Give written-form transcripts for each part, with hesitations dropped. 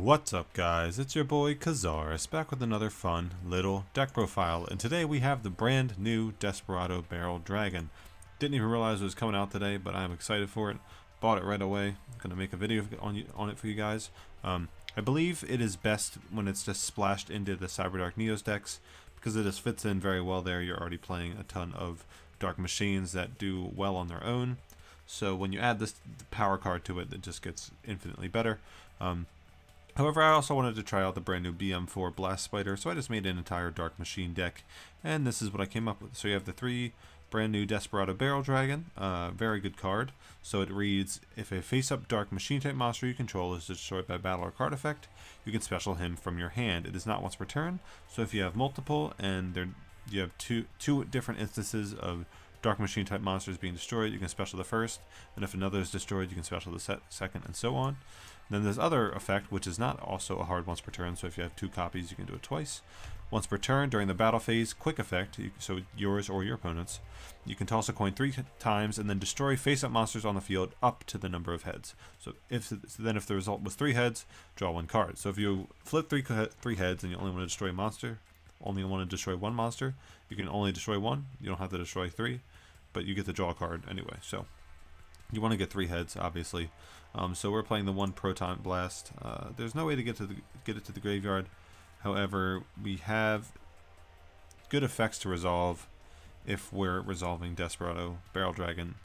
What's up guys, it's your boy Kazaris back with another fun little deck profile, and today we have the brand new Desperado Barrel Dragon. Didn't even realize it was coming out today, but I'm excited for it. Bought it right away. I'm going to make a video on it for you guys. I believe it is best when it's just splashed into the Cyberdark Neos decks because it just fits in very well there. You're already playing a ton of Dark Machines that do well on their own. So when you add this power card to it, it just gets infinitely better. However, I also wanted to try out the brand new BM4 Blast Spider, so I just made an entire Dark Machine deck, and this is what I came up with. So you have the 3 brand new Desperado Barrel Dragon, very good card. So it reads, if a face-up Dark Machine type monster you control is destroyed by battle or card effect, you can special him from your hand. It is not once per turn, so if you have multiple and you have two different instances of Dark Machine type monsters being destroyed, you can special the first, and if another is destroyed, you can special the second, and so on. Then there's other effect, which is not also a hard once per turn, so if you have 2 copies, you can do it twice. Once per turn during the battle phase, quick effect, so yours or your opponent's, you can toss a coin 3 times and then destroy face-up monsters on the field up to the number of heads. So if the result was 3 heads, draw 1 card. So if you flip 3 heads and you only want to destroy a monster, only want to destroy 1 monster, you can only destroy 1. You don't have to destroy 3, but you get to draw a card anyway. So you want to get 3 heads, obviously. So we're playing the 1 Proton Blast. There's no way to get it to the graveyard. However, we have good effects to resolve if we're resolving Desperado Barrel Dragon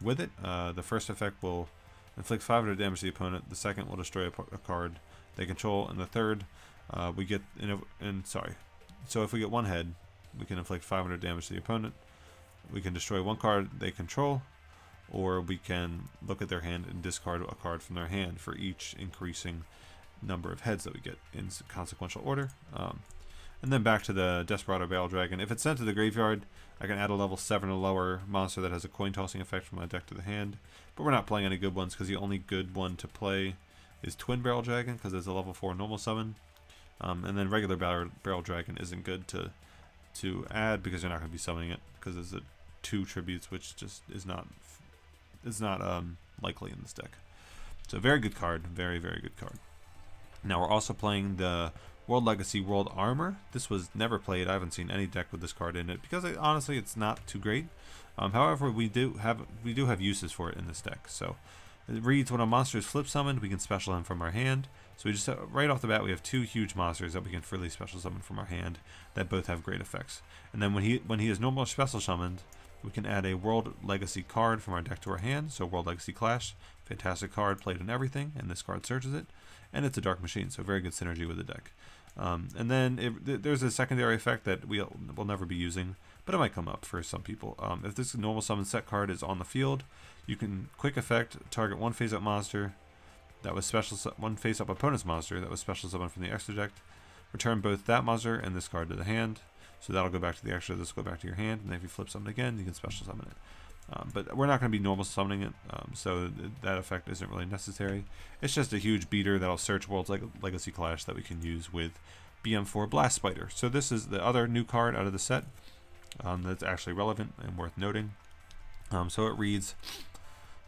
with it. The first effect will inflict 500 damage to the opponent. The second will destroy a card they control, and the third we get So if we get 1 head, we can inflict 500 damage to the opponent. We can destroy 1 card they control, or we can look at their hand and discard a card from their hand for each increasing number of heads that we get in consequential order. And then back to the Desperado Barrel Dragon. If it's sent to the graveyard, I can add a level 7 or lower monster that has a coin tossing effect from my deck to the hand. But we're not playing any good ones because the only good one to play is Twin Barrel Dragon because it's a level 4 normal summon. And then regular Barrel Dragon isn't good to add because you're not going to be summoning it because it's a 2 tributes, which just is not likely in this deck. So very good card, very good card. Now we're also playing the World Legacy World Armor. This was never played. I haven't seen any deck with this card in it because honestly it's not too great. However, we do have uses for it in this deck. So it reads, when a monster is flip summoned, we can special him from our hand. So we just right off the bat we have 2 huge monsters that we can freely special summon from our hand that both have great effects. And then when he is normal special summoned, we can add a World Legacy card from our deck to our hand. So World Legacy Clash, fantastic card, played in everything, and this card searches it. And it's a Dark Machine, so very good synergy with the deck. And then there's a secondary effect that we'll never be using, but it might come up for some people. If this normal summon set card is on the field, you can quick effect target 1 face-up monster that was one face-up opponent's monster that was special summoned from the extra deck. Return both that monster and this card to the hand. So that'll go back to the extra, this will go back to your hand, and if you flip something again, you can special summon it. But we're not going to be normal summoning it, so that effect isn't really necessary. It's just a huge beater that'll search World's Legacy Clash that we can use with BM4 Blast Spider. So this is the other new card out of the set that's actually relevant and worth noting. So it reads,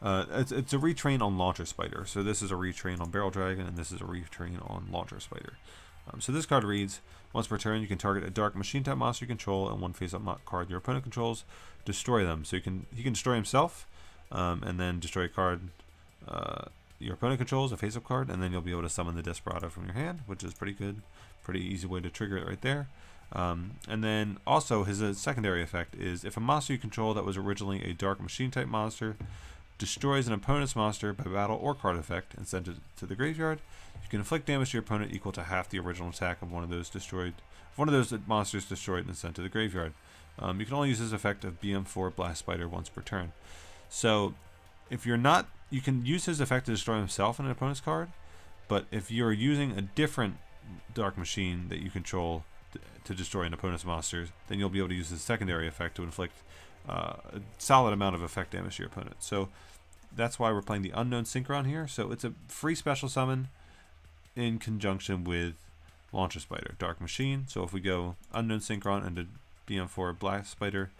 it's a retrain on Launcher Spider. So this is a retrain on Barrel Dragon, and this is a retrain on Launcher Spider. So this card reads, once per turn you can target a Dark Machine type monster you control and 1 face-up card your opponent controls, destroy them. So he can destroy himself, and then destroy a card your opponent controls, a face-up card, and then you'll be able to summon the Desperado from your hand, which is pretty good. Pretty easy way to trigger it right there. And then also his secondary effect is, if a monster you control that was originally a Dark Machine type monster destroys an opponent's monster by battle or card effect and sends it to the graveyard, you can inflict damage to your opponent equal to half the original attack of one of those monsters destroyed and sent to the graveyard. You can only use this effect of BM4 Blast Spider once per turn. So if you're not, you can use his effect to destroy himself in an opponent's card, but if you're using a different Dark Machine that you control to destroy an opponent's monsters, then you'll be able to use his secondary effect to inflict a solid amount of effect damage to your opponent. So that's why we're playing the Unknown Synchron here. So it's a free special summon in conjunction with Launcher Spider, Dark Machine. So if we go Unknown Synchron into BM4 Blast Spider,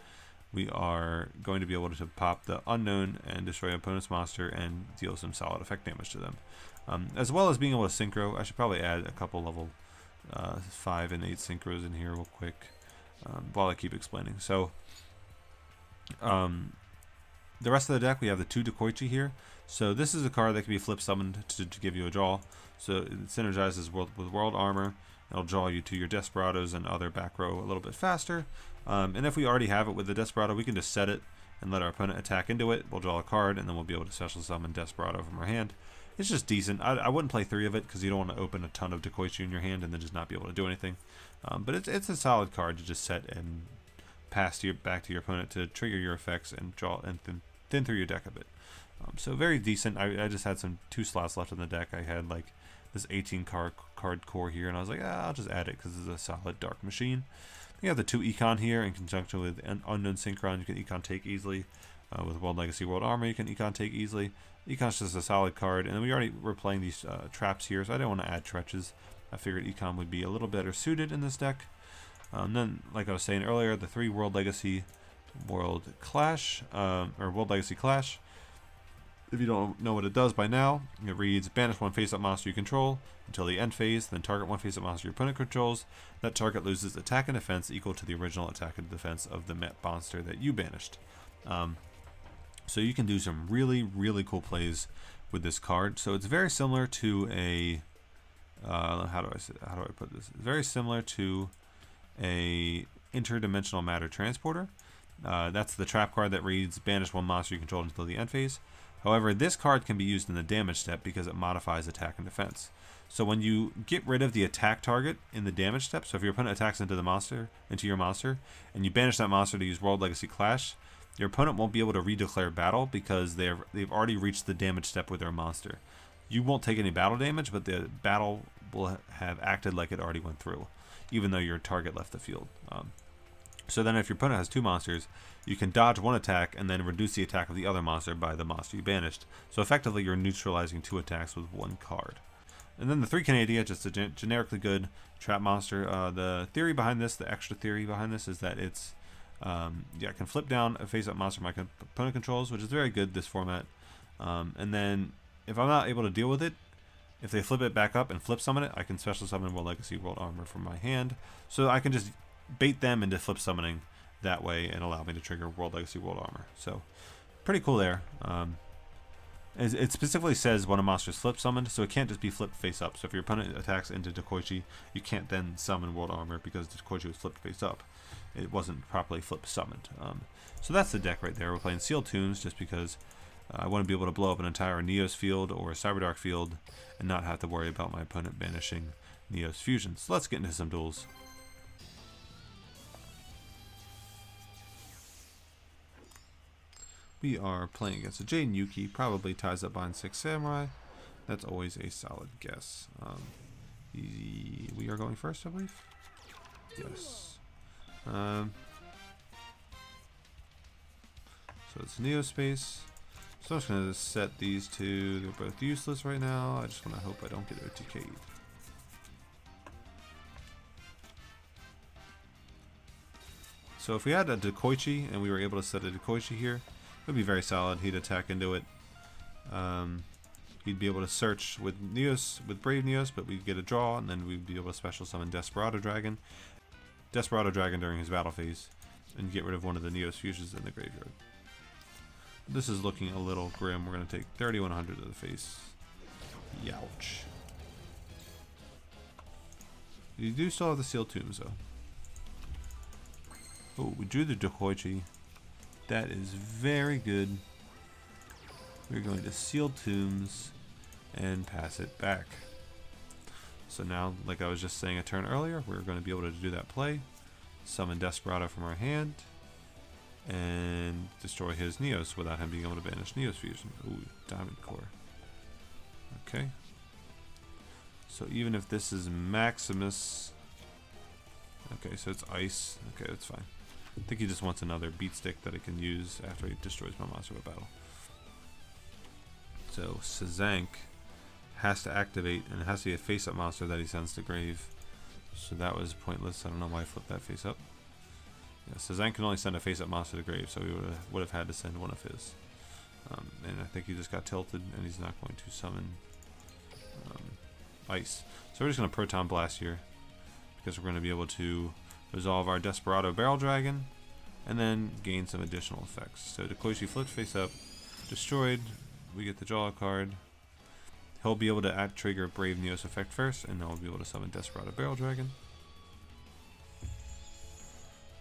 we are going to be able to pop the unknown and destroy an opponent's monster and deal some solid effect damage to them. As well as being able to synchro. I should probably add a couple level 5 and 8 synchros in here real quick while I keep explaining. So the rest of the deck, we have the 2 Dekoichi here. So this is a card that can be flip summoned to give you a draw. So it synergizes with World Armor. It'll draw you to your Desperados and other back row a little bit faster. And if we already have it with the Desperado, we can just set it and let our opponent attack into it. We'll draw a card, and then we'll be able to special summon Desperado from our hand. It's just decent. I wouldn't play 3 of it because you don't want to open a ton of Dekoichi in your hand and then just not be able to do anything. But it's a solid card to just set and pass back to your opponent to trigger your effects and draw and thin through your deck a bit. So very decent. I just had 2 slots left in the deck. I had like this 18 card core here, and I was like, I'll just add it because it's a solid dark machine. You have the 2 Econ here in conjunction with an Unknown Synchron. You can Econ take easily. With World Legacy, World Armor, you can Econ take easily. Econ's just a solid card, and then we already were playing these traps here, so I didn't want to add Tretches. I figured Econ would be a little better suited in this deck. Then, like I was saying earlier, the 3 World Legacy World Clash, or World Legacy Clash. If you don't know what it does by now, it reads: banish 1 face-up monster you control until the end phase, then target 1 face-up monster your opponent controls. That target loses attack and defense equal to the original attack and defense of the monster that you banished. So you can do some really, really cool plays with this card. So it's very similar to a how do I put this? It's very similar to a interdimensional matter transporter. That's the trap card that reads: banish 1 monster you control until the end phase. However, this card can be used in the damage step because it modifies attack and defense. So when you get rid of the attack target in the damage step, so if your opponent attacks into your monster, and you banish that monster to use World Legacy Clash, your opponent won't be able to redeclare battle because they've already reached the damage step with their monster. You won't take any battle damage, but the battle will have acted like it already went through, even though your target left the field. So then if your opponent has 2 monsters, you can dodge 1 attack and then reduce the attack of the other monster by the monster you banished. So effectively you're neutralizing 2 attacks with 1 card. And then the 3 Canadia, just a generically good trap monster. The theory behind this, the extra theory behind this, is that it's it can flip down a face-up monster my opponent controls, which is very good this format. And then if I'm not able to deal with it, if they flip it back up and flip summon it, I can special summon World Legacy World Armor from my hand. So I can just bait them into flip summoning that way and allow me to trigger World Legacy World Armor. So pretty cool there. It specifically says when a monster is flip summoned, so it can't just be flipped face up. So if your opponent attacks into Dekoichi, you can't then summon World Armor because Dekoichi was flipped face up. It wasn't properly flip summoned. So that's the deck right there. We're playing Sealed Tombs just because I want to be able to blow up an entire Neos field or a Cyberdark field and not have to worry about my opponent banishing Neos fusions. So let's get into some duels. We are playing against a Jaden Yuki, probably ties up behind 6 Samurai. That's always a solid guess. We are going first, I believe? Yes. So it's Neo Space. So I'm just going to set these 2. They're both useless right now. I just want to hope I don't get OTK'd. So if we had a Dekoichi and we were able to set a Dekoichi here, it would be very solid. He'd attack into it. He'd be able to search with Neos, with Brave Neos, but we'd get a draw, and then we'd be able to special summon Desperado Dragon during his battle phase, and get rid of one of the Neos fusions in the graveyard. This is looking a little grim. We're going to take 3100 to the face. Youch. You do still have the Sealed Tombs, though. Oh, we drew the Dekoichi. That is very good. We're going to Sealed Tombs and pass it back. So now, like I was just saying a turn earlier, we're going to be able to do that play. Summon Desperado from our hand. And destroy his Neos without him being able to banish Neos Fusion. Ooh, Diamond Core. Okay. So even if this is Maximus... Okay, so it's Ice. Okay, that's fine. I think he just wants another beat stick that he can use after he destroys my monster with battle. So Sazank has to activate, and it has to be a face-up monster that he sends to grave. So that was pointless. I don't know why I flipped that face up. Yeah, so Zan can only send a face-up monster to the grave, so he would have had to send one of his. And I think he just got tilted, and he's not going to summon ice. So we're just going to Proton Blast here, because we're going to be able to resolve our Desperado Barrel Dragon, and then gain some additional effects. So Dekoichi flips face up, destroyed, we get to draw a card. He'll be able to trigger Brave Neos effect first, and then we'll be able to summon Desperado Barrel Dragon.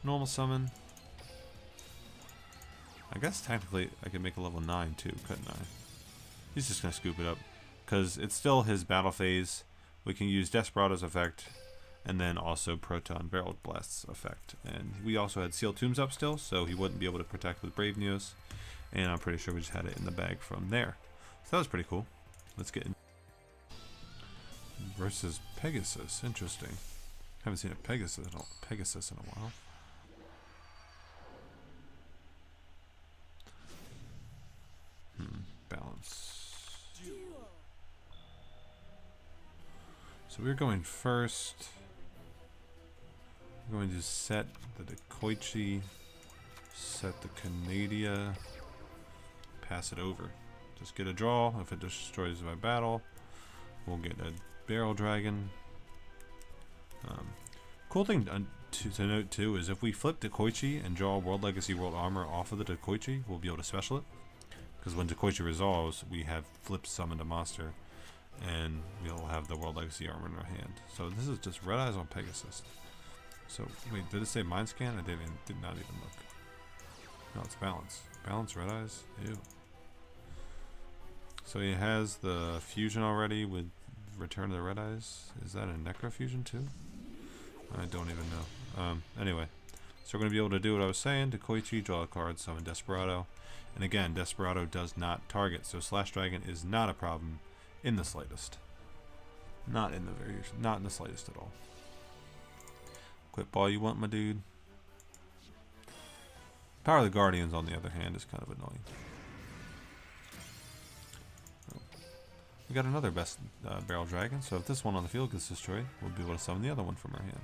Normal summon. I guess technically I could make a level 9 too, couldn't I? He's just going to scoop it up, because it's still his battle phase. We can use Desperado's effect, and then also Proton Barrel Blast's effect. And we also had Seal Tombs up still, so he wouldn't be able to protect with Brave Neos. And I'm pretty sure we just had it in the bag from there. So that was pretty cool. Let's get in. Versus Pegasus. Interesting. Haven't seen a Pegasus in a while. Balance. So we're going first. We're going to set the Dekoichi, set the Canadia, pass it over. Just get a draw. If it destroys my battle, we'll get a Barrel Dragon. Cool thing to note too is if we flip Dekoichi and draw World Legacy World Armor off of the Dekoichi, we'll be able to special it. Because when Dekoichi resolves, we have flip summoned a monster, and we'll have the World Legacy Armor in our hand. So this is just Red Eyes on Pegasus. So wait, did it say Mind Scan? I did not even look. No, it's Balance. Balance Red Eyes? Ew. So he has the fusion already with Return of the Red Eyes. Is that a Necro fusion too? I don't even know. Anyway, so we're going to be able to do what I was saying. Dekoichi, draw a card, summon Desperado. And again, Desperado does not target, so Slash Dragon is not a problem in the slightest. Not in the slightest at all. Quit ball you want, my dude. Power of the Guardians, on the other hand, is kind of annoying. Oh. We got another Barrel Dragon, so if this one on the field gets destroyed, we'll be able to summon the other one from our hand.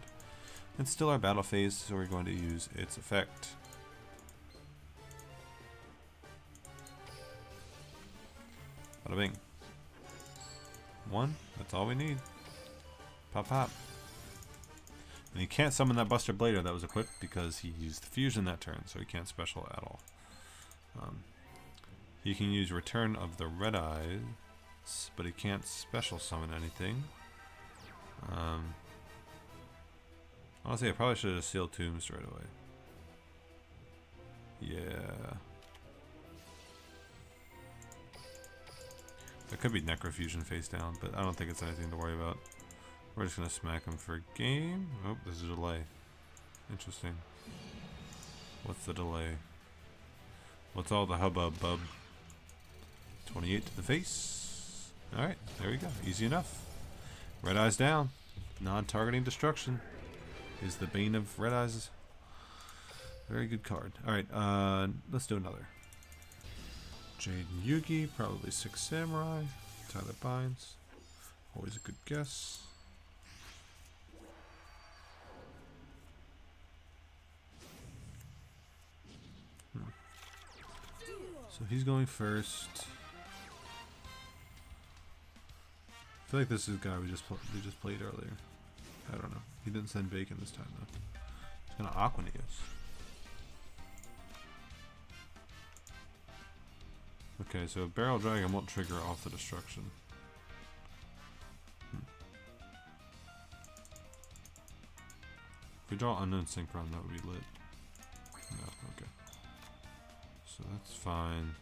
It's still our battle phase, so we're going to use its effect. Bada bing. One, that's all we need. Pop pop. And he can't summon that Buster Blader that was equipped because he used Fusion that turn, so he can't special at all. He can use Return of the Red Eyes, but he can't special summon anything. Honestly, I probably should have sealed Tombs right away. Yeah. That could be Necrofusion face down, but I don't think it's anything to worry about. We're just going to smack him for game. Oh, there's a delay. Interesting. What's the delay? What's all the hubbub bub? 28 to the face. Alright, there we go. Easy enough. Red Eyes down. Non-targeting destruction is the bane of Red Eyes. Very good card. Alright, let's do another. Jade and Yugi, probably 6 Samurai. Tyler Binds. Always a good guess. So he's going first. I feel like this is the guy we just played earlier. I don't know. He didn't send Bacon this time though. He's gonna Aqua Neos. Okay, so Barrel Dragon won't trigger off the destruction. If we draw Unknown Synchron, that would be lit. No, okay. So that's fine.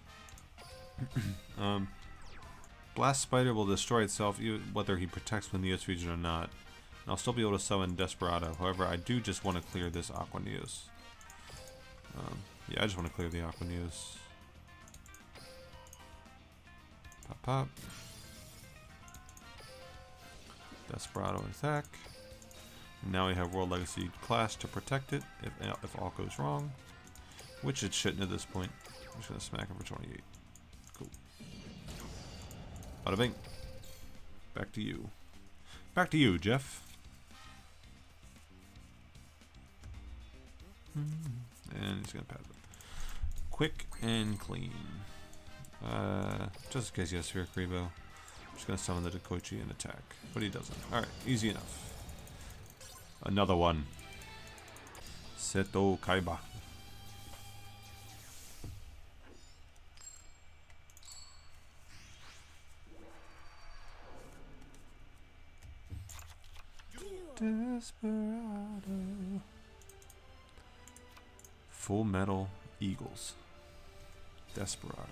Blast Spider will destroy itself whether he protects with Neos Fusion or not. And I'll still be able to summon Desperado. However, I do just want to clear this Aqua Neos. Yeah, I just want to clear the Aqua Neos. Pop pop. Desperado attack. And now we have World Legacy Clash to protect it if all goes wrong. Which it shouldn't at this point. I'm just going to smack him for 28. Cool. Bada bing. Back to you. Back to you, Jeff. And he's gonna pass it. Quick and clean. Just in case he has Sphere Rebo, I'm just gonna summon the Dekoichi and attack. But he doesn't. Alright, easy enough. Another one. Seto Kaiba. Desperado. Full Metal Eagles. Desperado.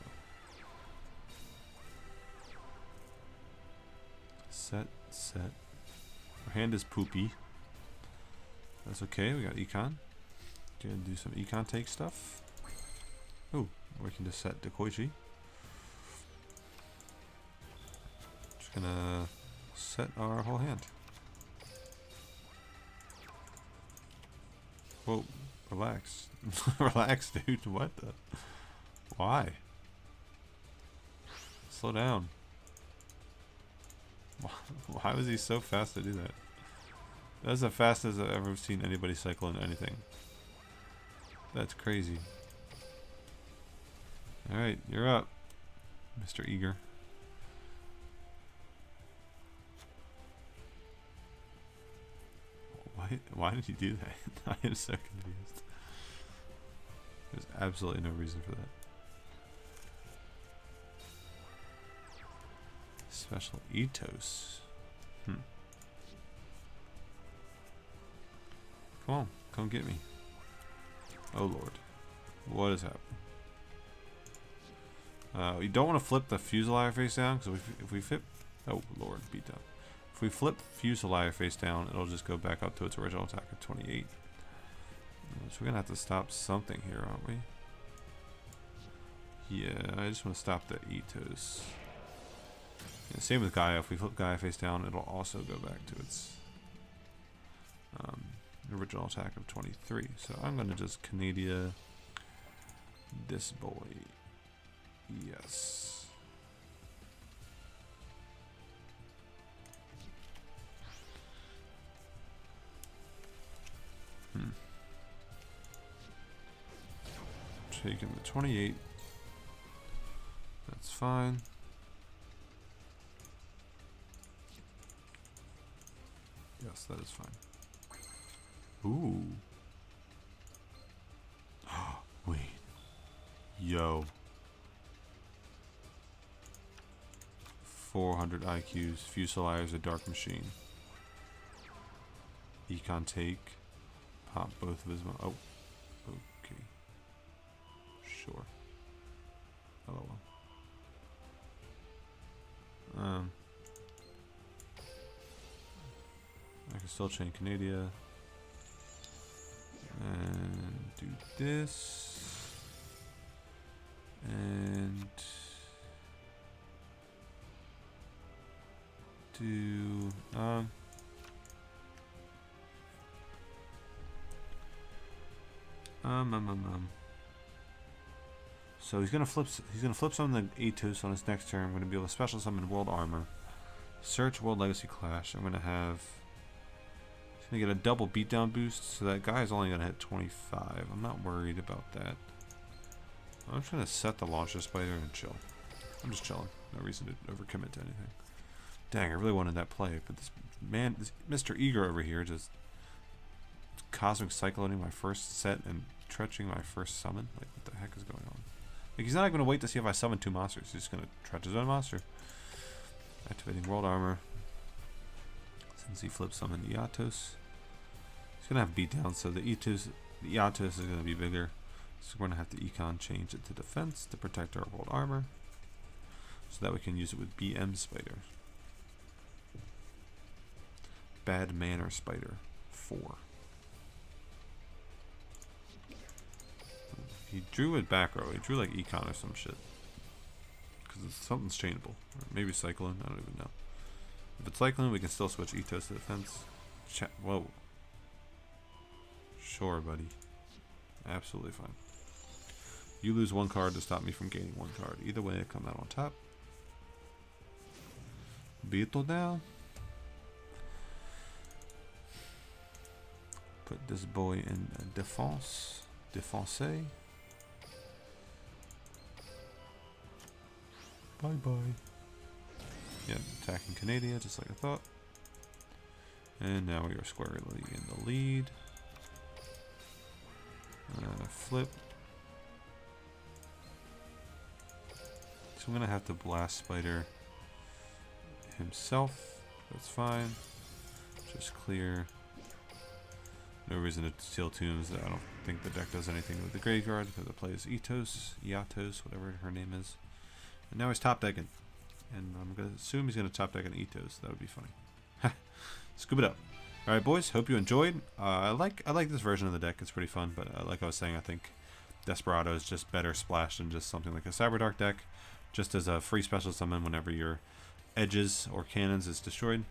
Set. Our hand is poopy. That's okay, we got econ. Gonna do some econ take stuff. Oh, we can just set Dekoichi. Just gonna set our whole hand. Whoa, relax. Relax, dude. What the? Why? Slow down. Why was he so fast to do that? That's the fastest I've ever seen anybody cycle into anything. That's crazy. Alright, you're up, Mr. Eager. Why did he do that? I am so confused. There's absolutely no reason for that. Special Ethos. Come on, come get me. Oh lord. What is happening? You don't want to flip the Fusilier face down, because if we flip... Oh lord, beat down. If we flip Fusilier face down, it'll just go back up to its original attack of 28. So we're going to have to stop something here, aren't we? Yeah, I just want to stop the Ethos. Yeah, same with Gaia. If we flip Gaia face down, it'll also go back to its original attack of 23. So I'm going to just Canadia this boy. Yes. Taking the 28. That's fine. Yes, that is fine. Ooh. Wait. Yo. 400 IQs. Fusilier is a dark machine. Econ take. Pop both of his... Oh. Okay. Sure. Oh well. I can still chain Canadia. And do this. And do So he's gonna flip summon the Ethos on his next turn. I'm gonna be able to special summon World Armor. Search World Legacy Clash. I'm gonna have... He's gonna get a double beatdown boost, so that guy is only gonna hit 25. I'm not worried about that. I'm just gonna set the Launcher Spider and chill. I'm just chilling. No reason to overcommit to anything. Dang, I really wanted that play, but this man, this Mr. Eager over here, just Cosmic Cycloning my first set and Tretching my first summon. Like, what the heck is going on? Like, he's not even gonna wait to see if I summon 2 monsters. He's just gonna Tretch his own monster. Activating World Armor. Since he flips summon the Ethos, he's gonna have beatdown, so the Ethos is gonna be bigger. So we're gonna have to econ change it to defense to protect our World Armor, so that we can use it with BM Spider. Bad Manner Spider 4. He drew with back row. He drew like econ or some shit. Because something's chainable. Or maybe Cyclone. I don't even know. If it's Cyclone, we can still switch Ethos to defense. Whoa. Sure, buddy. Absolutely fine. You lose 1 card to stop me from gaining 1 card. Either way, I come out on top. Beetle down. Put this boy in defense. Defense. Bye-bye. Yep, attacking Canada, just like I thought. And now we are squarely in the lead. And a flip. So I'm going to have to blast Spider himself. That's fine. Just clear. No reason to steal tombs. I don't think the deck does anything with the graveyard because it plays Eatos, whatever her name is. And now he's top decking. And I'm going to assume he's going to top deck an Eatos. That would be funny. Scoop it up. Alright, boys. Hope you enjoyed. I like this version of the deck. It's pretty fun. But like I was saying, I think Desperado is just better splashed than just something like a Cyberdark deck. Just as a free special summon whenever your edges or cannons is destroyed.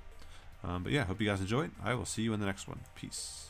But yeah, hope you guys enjoyed. I will see you in the next one. Peace.